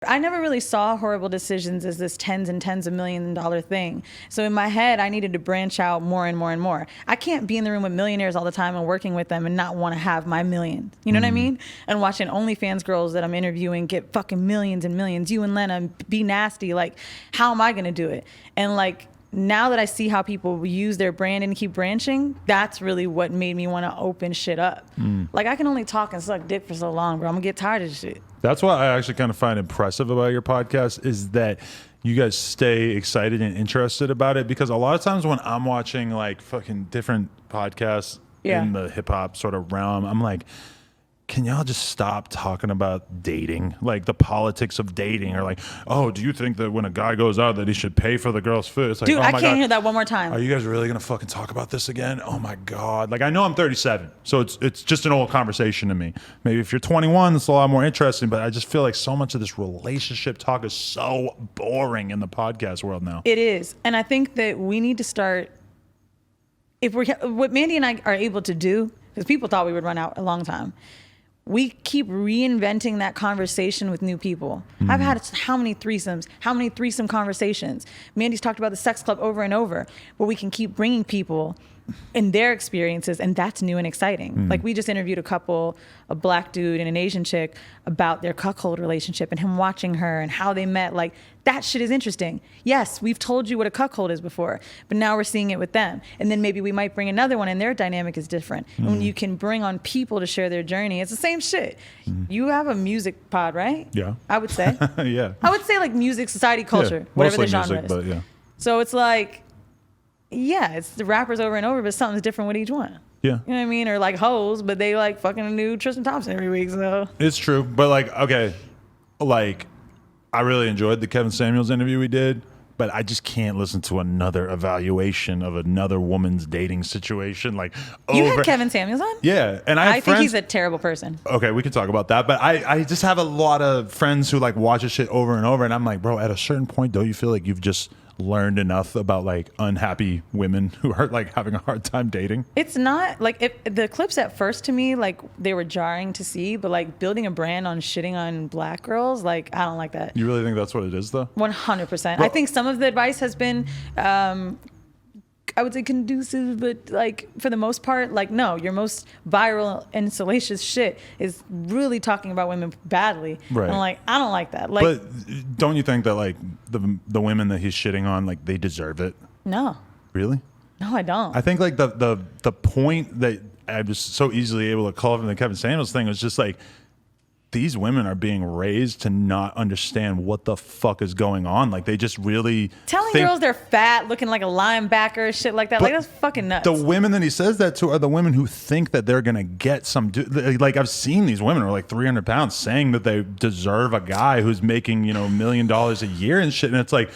I never really saw Horrible Decisions as this tens and tens of $1 million thing. So in my head, I needed to branch out more and more and more. I can't be in the room with millionaires all the time and working with them and not want to have my million. You know what I mean? And watching OnlyFans girls that I'm interviewing get fucking millions and millions. You and Lena, be nasty. Like, how am I going to do it? And like, now that I see how people use their brand and keep branching, that's really what made me want to open shit up. Like, I can only talk and suck dick for so long, bro. I'm going to get tired of shit. That's what I actually kind of find impressive about your podcast is that you guys stay excited and interested about it, because a lot of times when I'm watching like fucking different podcasts in the hip hop sort of realm, I'm like, can y'all just stop talking about dating, like the politics of dating, or like, oh, do you think that when a guy goes out that he should pay for the girl's food? It's like, dude, oh I my can't God, hear that one more time. are you guys really gonna fucking talk about this again? Oh my God. Like, I know I'm 37, so it's just an old conversation to me. Maybe if you're 21, it's a lot more interesting, but I just feel like so much of this relationship talk is so boring in the podcast world now. It is. And I think that we need to start, if we're, what Mandy and I are able to do, because people thought we would run out a long time, we keep reinventing that conversation with new people. I've had how many threesomes, how many threesome conversations. Mandy's talked about the sex club over and over, but we can keep bringing people and their experiences, and that's new and exciting. Like, we just interviewed a couple, a black dude and an Asian chick, about their cuckold relationship and him watching her and how they met. Like, that shit is interesting. Yes, we've told you what a cuckold is before, but now we're seeing it with them. And then maybe we might bring another one and their dynamic is different. And when you can bring on people to share their journey, it's the same shit. You have a music pod, right? Yeah. I would say. Yeah. I would say like music, society, culture, whatever the genre music, is. but yeah. So it's like, yeah, it's the rappers over and over, but something's different with each one. Yeah. You know what I mean? Or like hoes, but they like fucking a new Tristan Thompson every week. So It's true. But like, okay, like, I really enjoyed the Kevin Samuels interview we did, but I just can't listen to another evaluation of another woman's dating situation. Like, you had Kevin Samuels on? Yeah. And I think he's a terrible person. Okay, we can talk about that. But I just have a lot of friends who like watch this shit over and over. And I'm like, bro, at a certain point, don't you feel like you've just learned enough about like unhappy women who are like having a hard time dating? It's not like the clips at first to me, like they were jarring to see, but like building a brand on shitting on black girls, like I don't like that. You really think that's what it is though? 100%. I think some of the advice has been I would say conducive, but like for the most part, like no, your most viral and salacious shit is really talking about women badly. Right. And like, I don't like that. Like, but don't you think that like the women that he's shitting on, like they deserve it? No. Really? No, I don't. I think like the point that I was so easily able to call from the Kevin Samuels thing was just like, these women are being raised to not understand what the fuck is going on. Like they just really telling girls they're fat, looking like a linebacker, shit like that. Like that's fucking nuts. The women that he says that to are the women who think that they're gonna get some. Like I've seen these women who are like 300 pounds saying that they deserve a guy who's making $1 million a year and shit. And it's like,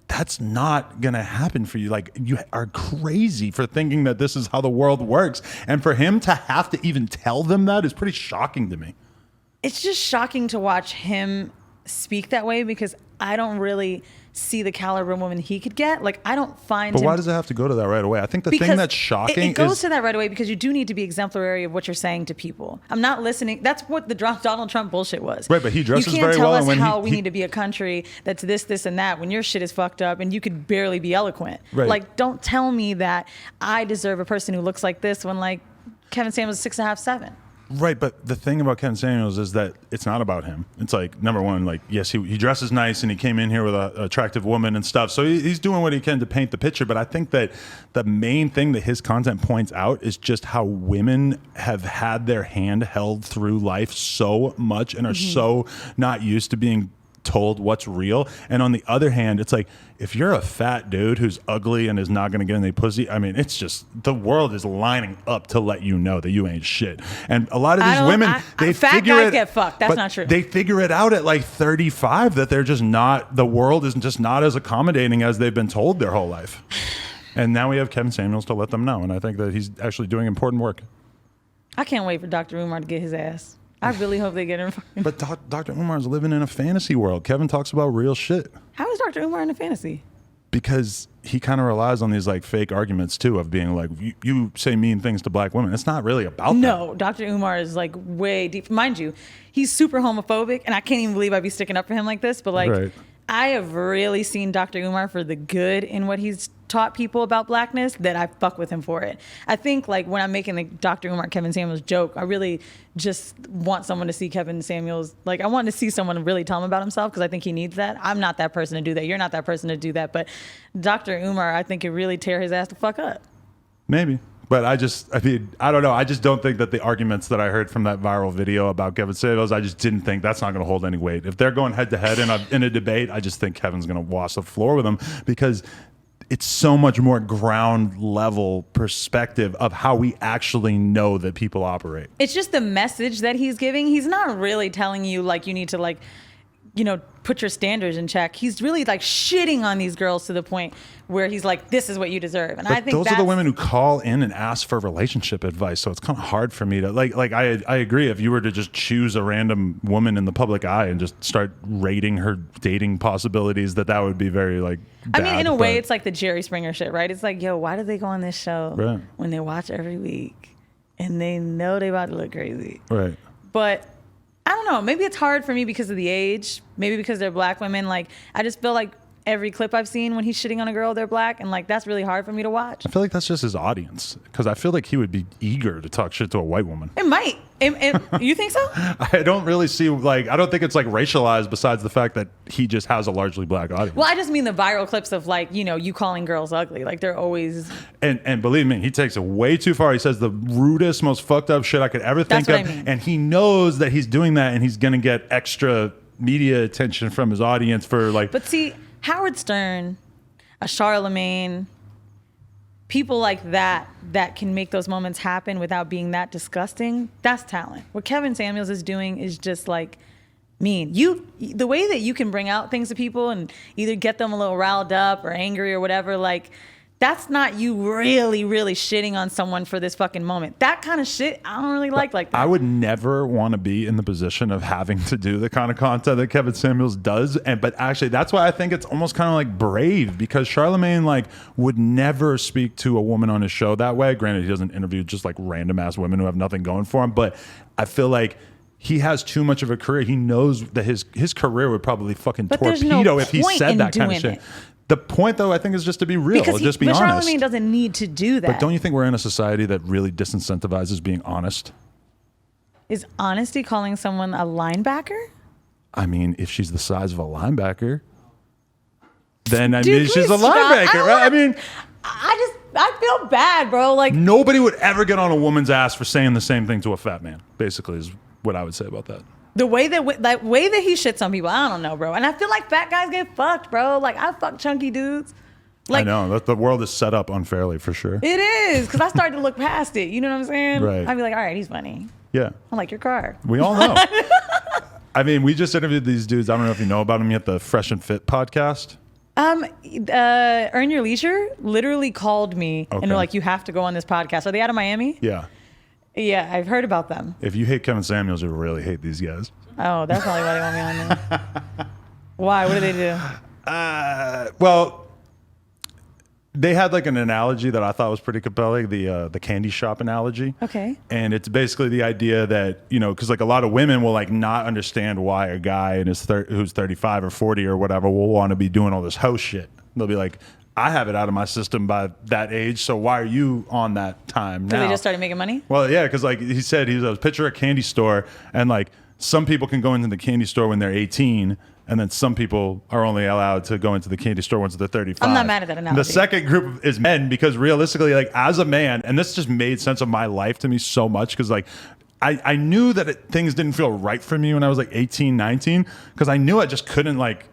that's not gonna happen for you. Like you are crazy for thinking that this is how the world works. And for him to have to even tell them that is pretty shocking to me. It's just shocking to watch him speak that way because I don't really see the caliber of woman he could get. Like I don't find But why does it have to go to that right away? I think the thing that's shocking it goes to that right away because you do need to be exemplary of what you're saying to people. I'm not listening. That's what the Donald Trump bullshit was. Right, but he dresses very well. You can't tell us how we need to be a country that's this, and that when your shit is fucked up and you could barely be eloquent. Right. Like, don't tell me that I deserve a person who looks like this when like Kevin Samuels is 6.5, 7. Right, but the thing about Kevin Samuels is that it's not about him. It's like, number one, like, yes, he dresses nice and he came in here with an attractive woman and stuff. So he's doing what he can to paint the picture. But I think that the main thing that his content points out is just how women have had their hand held through life so much and are so not used to being told what's real. And on the other hand, it's like, if you're a fat dude who's ugly and is not going to get any pussy, I mean, it's just, the world is lining up to let you know that you ain't shit. And a lot of these women, they fat figure guys it, get fucked. That's not true. They figure it out at like 35 that they're just not, the world is just not as accommodating as they've been told their whole life. And now we have Kevin Samuels to let them know. And I think that he's actually doing important work. I can't wait for Dr. Umar to get his ass. I really hope they get him. But Dr. Umar's living in a fantasy world. Kevin talks about real shit. How is Dr. Umar in a fantasy? because he kind of relies on these like fake arguments too of being like, you say mean things to black women. It's not really about that. No, Dr. Umar is like way deep. Mind you, he's super homophobic, and I can't even believe I'd be sticking up for him like this. But like, Right. I have really seen Dr. Umar for the good in what he's taught people about blackness, that I fuck with him for it. I think like when I'm making the Dr. Umar Kevin Samuels joke, I really just want someone to see Kevin Samuels. Like I want to see someone really tell him about himself, because I think he needs that. I'm not that person to do that. You're not that person to do that. But Dr. Umar, I think, could really tear his ass the fuck up. Maybe. But I mean, I don't know. I just don't think that the arguments that I heard from that viral video about Kevin Samuels, I just didn't think that's not going to hold any weight. If they're going head to head in a debate, I just think Kevin's going to wash the floor with him, because it's so much more ground level perspective of how we actually know that people operate. It's just the message that he's giving. He's not really telling you like you need to like, you know, put your standards in check. He's really like shitting on these girls to the point where he's like, this is what you deserve. And But I think those are the women who call in and ask for relationship advice. So it's kind of hard for me to like I agree. If you were to just choose a random woman in the public eye and just start rating her dating possibilities, that would be very like bad. I mean, in a way, it's like the Jerry Springer shit, right? It's like, yo, why do they go on this show Right. when they watch every week and they know they about to look crazy? right. But I don't know. Maybe it's hard for me because of the age. Maybe because they're black women. Like, I just feel like every clip I've seen when he's shitting on a girl, they're black. And like, that's really hard for me to watch. I feel like that's just his audience, because I feel like he would be eager to talk shit to a white woman. It might. You think so? I don't really see like, I don't think it's like racialized, besides the fact that he just has a largely black audience. Well, I just mean the viral clips of like, you know, you calling girls ugly. Like they're always. And believe me, he takes it way too far. He says the rudest, most fucked up shit I could ever think That's of. what I mean. And he knows that he's doing that, and he's going to get extra media attention from his audience for like. But see, Howard Stern, a Charlemagne, people like that can make those moments happen without being that disgusting. That's talent. What Kevin Samuels is doing is just like mean. The way that you can bring out things to people and either get them a little riled up or angry or whatever, like that's not you really, really shitting on someone for this fucking moment. That kind of shit, I don't really like that. I would never want to be in the position of having to do the kind of content that Kevin Samuels does. But actually, that's why I think it's almost kind of like brave, because Charlemagne like would never speak to a woman on his show that way. Granted, he doesn't interview just like random ass women who have nothing going for him. But I feel like he has too much of a career. He knows that his career would probably fucking torpedo if he said that kind of shit. The point, though, I think, is just to be real, just be honest. But Charlemagne doesn't need to do that. But don't you think we're in a society that really disincentivizes being honest? Is honesty calling someone a linebacker? I mean, if she's the size of a linebacker, then I mean she's a linebacker, right? I mean, I feel bad, bro. Like nobody would ever get on a woman's ass for saying the same thing to a fat man. Basically, is what I would say about that. The way that he shits on people, I don't know, bro. And I feel like fat guys get fucked, bro. Like I fuck chunky dudes. Like, I know the world is set up unfairly for sure. It is, because I started to look past it. You know what I'm saying? Right. I'd be like, all right, he's funny. Yeah. I like your car. We all know. I mean, we just interviewed these dudes. I don't know if you know about them yet. The Fresh and Fit podcast. Earn Your Leisure literally called me and they're like, you have to go on this podcast. Are they out of Miami? Yeah. Yeah, I've heard about them. If you hate Kevin Samuels, you really hate these guys. Oh, that's probably why they want me on there. Why? What do they do? Well, they had like an analogy that I thought was pretty compelling, the candy shop analogy. Okay. And it's basically the idea that, you know, because like a lot of women will like not understand why a guy in his who's 35 or 40 or whatever will want to be doing all this house shit. They'll be like, I have it out of my system by that age, so why are you on that time now? So they just started making money? Well, yeah, because like he said, he was picture a candy store, and like some people can go into the candy store when they're 18, and then some people are only allowed to go into the candy store once they're 35. I'm not mad at that analogy. The second group is men, because realistically, like as a man, and this just made sense of my life to me so much, because like I knew that things didn't feel right for me when I was like 18, 19, because I knew I just couldn't like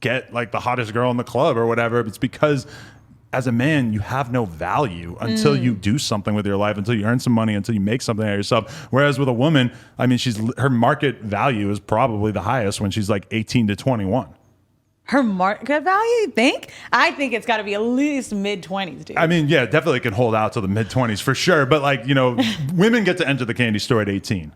get like the hottest girl in the club or whatever. It's because as a man, you have no value until you do something with your life, until you earn some money, until you make something out of yourself. Whereas with a woman, I mean, her market value is probably the highest when she's like 18 to 21. Her market value, you think? I think it's got to be at least mid-20s, dude. I mean, yeah, definitely can hold out to the mid-20s for sure. But like, you know, women get to enter the candy store at 18.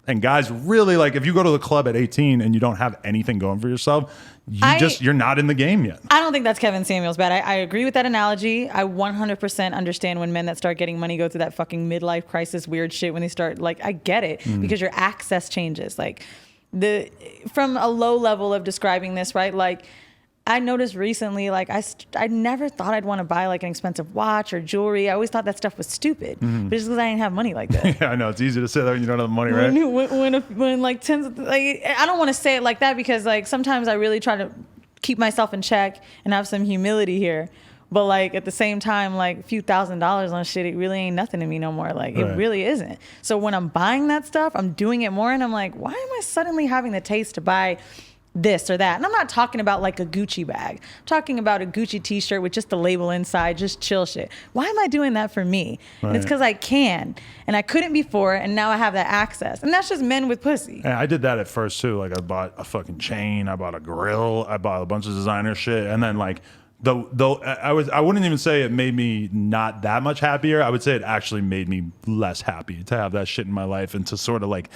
And guys really like, if you go to the club at 18 and you don't have anything going for yourself, you're not in the game yet. I don't think that's Kevin Samuels bad. I agree with that analogy. I 100% understand when men that start getting money go through that fucking midlife crisis weird shit when they start, like, I get it because your access changes. Like, from a low level of describing this, right? Like, I noticed recently, like, I never thought I'd want to buy like an expensive watch or jewelry. I always thought that stuff was stupid, but it's because I didn't have money like that. Yeah, I know. It's easy to say that when you don't have the money, right? When like tens of, like, I don't want to say it like that because like sometimes I really try to keep myself in check and have some humility here. But like at the same time, like a few $1,000s on shit, it really ain't nothing to me no more. Like it really isn't. So when I'm buying that stuff, I'm doing it more and I'm like, why am I suddenly having the taste to buy this or that? And I'm not talking about like a Gucci bag. I'm talking about a Gucci t-shirt with just the label inside, just chill shit. Why am I doing that for me? Right. And it's because I can. And I couldn't before, and now I have that access. And that's just men with pussy. And I did that at first too. Like I bought a fucking chain, I bought a grill, I bought a bunch of designer shit. And then like, though I wouldn't even say it made me not that much happier. I would say it actually made me less happy to have that shit in my life and to sort of like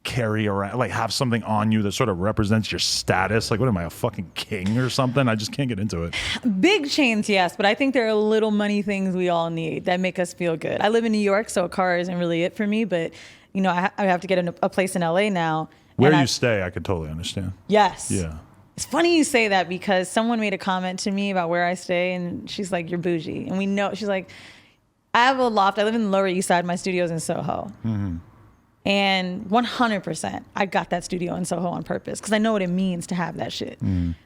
carry around, like have something on you that sort of represents your status. Like, what am I, a fucking king or something? I just can't get into it. Big chains, yes, but I think there are little money things we all need that make us feel good. I live in New York, so a car isn't really it for me, but you know, I have to get a place in LA now. Where you stay, I could totally understand. Yes. Yeah. It's funny you say that because someone made a comment to me about where I stay, and she's like, "You're bougie," and we know. She's like, "I have a loft. I live in the Lower East Side. My studio's in Soho." Mm-hmm. And 100%, I got that studio in Soho on purpose because I know what it means to have that shit.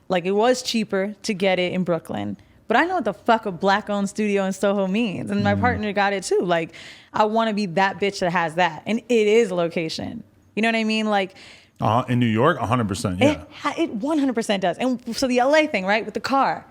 Like, it was cheaper to get it in Brooklyn, but I know what the fuck a black-owned studio in Soho means. And my partner got it too. Like, I want to be that bitch that has that. And it is location. You know what I mean? Like, in New York, 100%, yeah. It 100% does. And so the LA thing, right, with the car,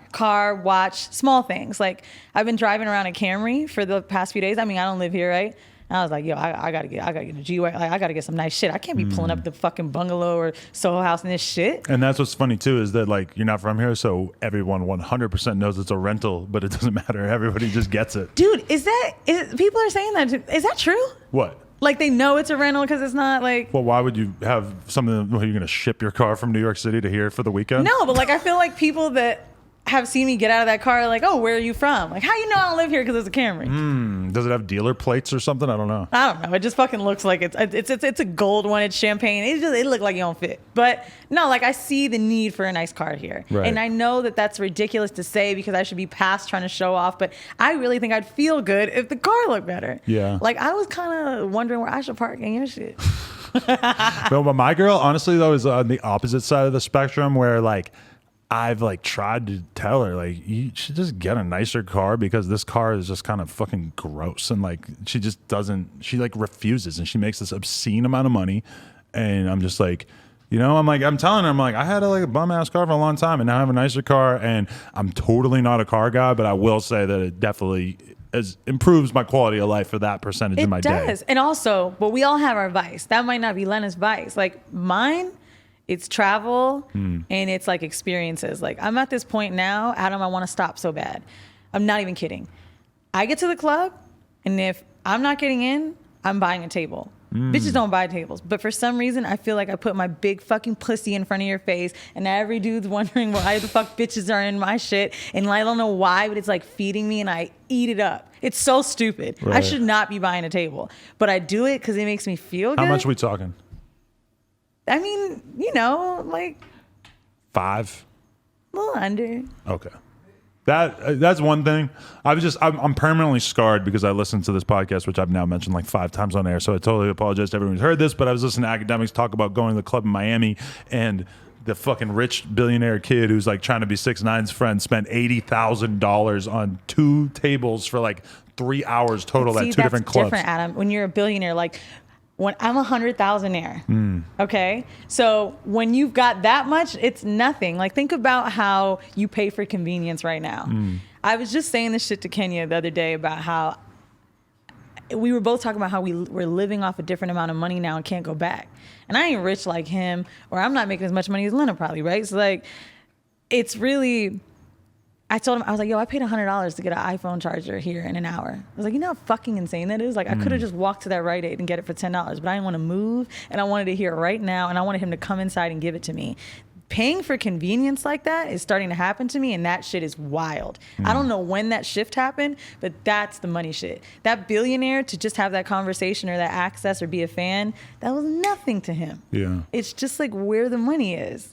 watch, small things. Like, I've been driving around a Camry for the past few days. I mean, I don't live here, right? And I was like, yo, I gotta get a G-Wagon. Like, I gotta get some nice shit. I can't be pulling up the fucking bungalow or Soho House in this shit. And that's what's funny too, is that like you're not from here, so everyone 100% knows it's a rental, but it doesn't matter. Everybody just gets it. Dude, people are saying that. Is that true? What? Like they know it's a rental because it's not like. Well, why would you have something? Well, you're gonna ship your car from New York City to here for the weekend? No, but like I feel like people that have seen me get out of that car are like, oh, where are you from? Like, how you know I don't live here because it's a Camry? Does it have dealer plates or something? I don't know. I don't know. It just fucking looks like it's a gold one. It's champagne. It looked like you don't fit. But no, like I see the need for a nice car here. Right. And I know that that's ridiculous to say because I should be past trying to show off. But I really think I'd feel good if the car looked better. Yeah. Like I was kind of wondering where I should park in your shit. But my girl, honestly, though, is on the opposite side of the spectrum where like, I've like tried to tell her like you should just get a nicer car because this car is just kind of fucking gross, and like she just doesn't, she like refuses, and she makes this obscene amount of money, and I'm just like, you know, I'm telling her, I'm like, I had a bum ass car for a long time and now I have a nicer car, and I'm totally not a car guy, but I will say that it definitely improves my quality of life for that percentage of my day. It does. And also, but we all have our vice. That might not be Lena's vice. Like mine, it's travel and it's like experiences. Like I'm at this point now, Adam, I want to stop so bad. I'm not even kidding. I get to the club and if I'm not getting in, I'm buying a table. Bitches don't buy tables. But for some reason, I feel like I put my big fucking pussy in front of your face and every dude's wondering why the fuck bitches are in my shit. And I don't know why, but it's like feeding me and I eat it up. It's so stupid. Right. I should not be buying a table. But I do it because it makes me feel good. How much are we talking? I mean, you know, like 5, a little under. Okay, that's one thing. I'm permanently scarred because I listened to this podcast, which I've now mentioned like 5 times on air. So I totally apologize to everyone who's heard this. But I was listening to academics talk about going to the club in Miami, and the fucking rich billionaire kid who's like trying to be 6ix9ine's friend spent $80,000 on 2 tables for like 3 hours total at 2 different clubs. Different, Adam. When you're a billionaire, like. When I'm 100,000-aire, okay? So when you've got that much, it's nothing. Like think about how you pay for convenience right now. I was just saying this shit to Kenya the other day about how we were both talking about how we're living off a different amount of money now and can't go back. And I ain't rich like him, or I'm not making as much money as Lena probably, right? So like, it's really, I told him, I was like, yo, I paid $100 to get an iPhone charger here in an hour. I was like, you know how fucking insane that is? Like, I could have just walked to that Rite Aid and get it for $10, but I didn't want to move, and I wanted to hear it right now, and I wanted him to come inside and give it to me. Paying for convenience like that is starting to happen to me, and that shit is wild. I don't know when that shift happened, but that's the money shit. That billionaire, to just have that conversation or that access or be a fan, that was nothing to him. Yeah. It's just like where the money is.